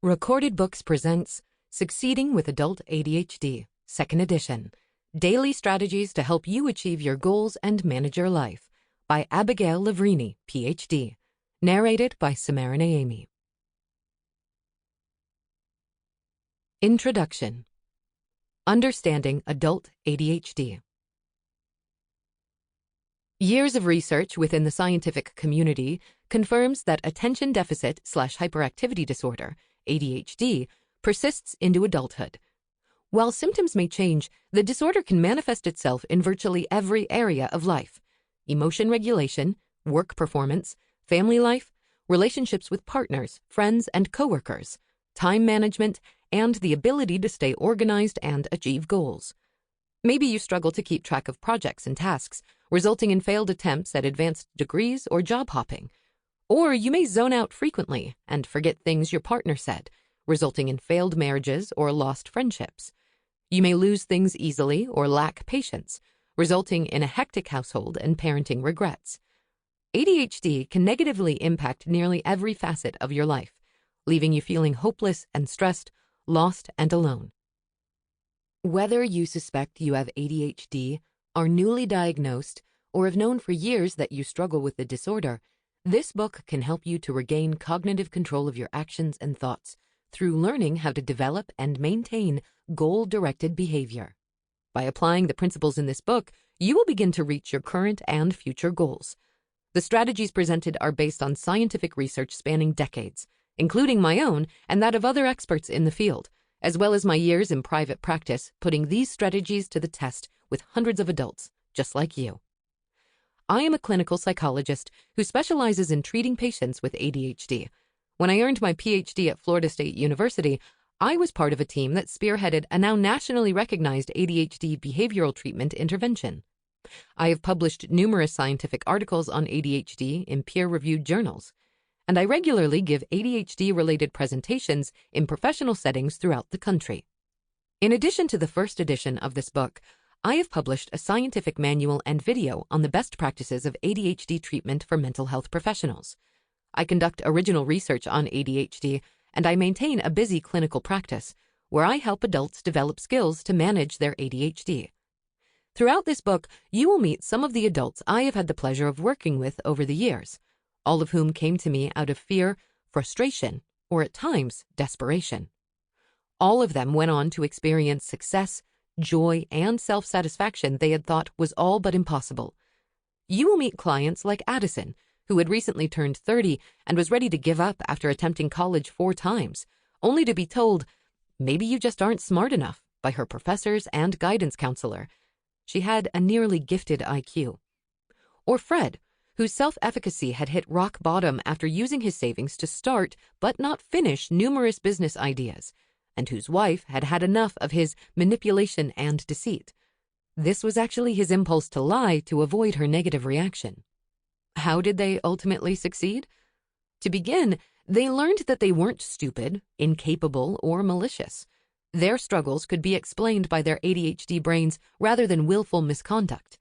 Recorded Books presents Succeeding with Adult ADHD, Second Edition, Daily Strategies to Help You Achieve Your Goals and Manage Your Life, by Abigail Levrini, Ph.D., narrated by Samara Naeymi. Introduction. Understanding Adult ADHD. Years of research within the scientific community confirms that attention deficit/hyperactivity disorder, ADHD, persists into adulthood. While symptoms may change, the disorder can manifest itself in virtually every area of life: emotion regulation, work performance, family life, relationships with partners, friends, and coworkers, time management, and the ability to stay organized and achieve goals. Maybe you struggle to keep track of projects and tasks, resulting in failed attempts at advanced degrees or job hopping. Or you may zone out frequently and forget things your partner said, resulting in failed marriages or lost friendships. You may lose things easily or lack patience, resulting in a hectic household and parenting regrets. ADHD can negatively impact nearly every facet of your life, leaving you feeling hopeless and stressed, lost and alone. Whether you suspect you have ADHD, are newly diagnosed, or have known for years that you struggle with the disorder, this book can help you to regain cognitive control of your actions and thoughts through learning how to develop and maintain goal-directed behavior. By applying the principles in this book, you will begin to reach your current and future goals. The strategies presented are based on scientific research spanning decades, including my own and that of other experts in the field, as well as my years in private practice putting these strategies to the test with hundreds of adults just like you. I am a clinical psychologist who specializes in treating patients with ADHD. When I earned my PhD at Florida State University, I was part of a team that spearheaded a now nationally recognized ADHD behavioral treatment intervention. I have published numerous scientific articles on ADHD in peer-reviewed journals, and I regularly give ADHD-related presentations in professional settings throughout the country. In addition to the first edition of this book, I have published a scientific manual and video on the best practices of ADHD treatment for mental health professionals. I conduct original research on ADHD, and I maintain a busy clinical practice where I help adults develop skills to manage their ADHD. Throughout this book, you will meet some of the adults I have had the pleasure of working with over the years, all of whom came to me out of fear, frustration, or at times desperation. All of them went on to experience success, joy, and self-satisfaction they had thought was all but impossible. You will meet clients like Addison, who had recently turned 30 and was ready to give up after attempting college 4 times, only to be told, maybe you just aren't smart enough, by her professors and guidance counselor. She had a nearly gifted IQ. Or Fred, whose self-efficacy had hit rock bottom after using his savings to start but not finish numerous business ideas, and whose wife had had enough of his manipulation and deceit. This was actually his impulse to lie to avoid her negative reaction. How did they ultimately succeed? To begin, they learned that they weren't stupid, incapable, or malicious. Their struggles could be explained by their ADHD brains rather than willful misconduct.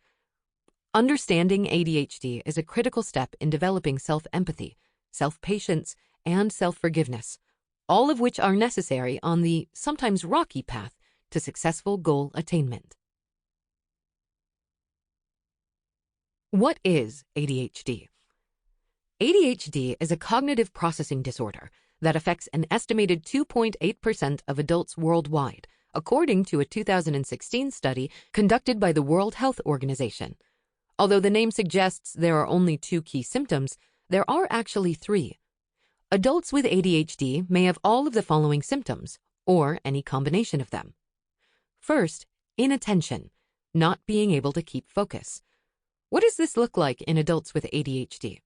Understanding ADHD is a critical step in developing self-empathy, self-patience, and self-forgiveness, all of which are necessary on the sometimes rocky path to successful goal attainment. What is ADHD? ADHD is a cognitive processing disorder that affects an estimated 2.8% of adults worldwide, according to a 2016 study conducted by the World Health Organization. Although the name suggests there are only 2 key symptoms, there are actually 3. Adults with ADHD may have all of the following symptoms, or any combination of them. First, inattention, not being able to keep focus. What does this look like in adults with ADHD?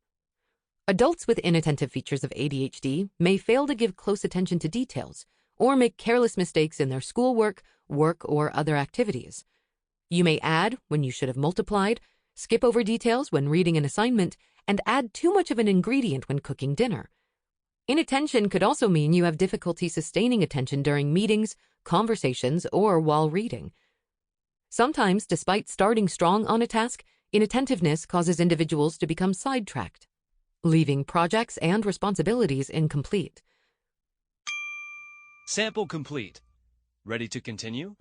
Adults with inattentive features of ADHD may fail to give close attention to details, or make careless mistakes in their schoolwork, work, or other activities. You may add when you should have multiplied, skip over details when reading an assignment, and add too much of an ingredient when cooking dinner. Inattention could also mean you have difficulty sustaining attention during meetings, conversations, or while reading. Sometimes, despite starting strong on a task, inattentiveness causes individuals to become sidetracked, leaving projects and responsibilities incomplete. Sample complete. Ready to continue?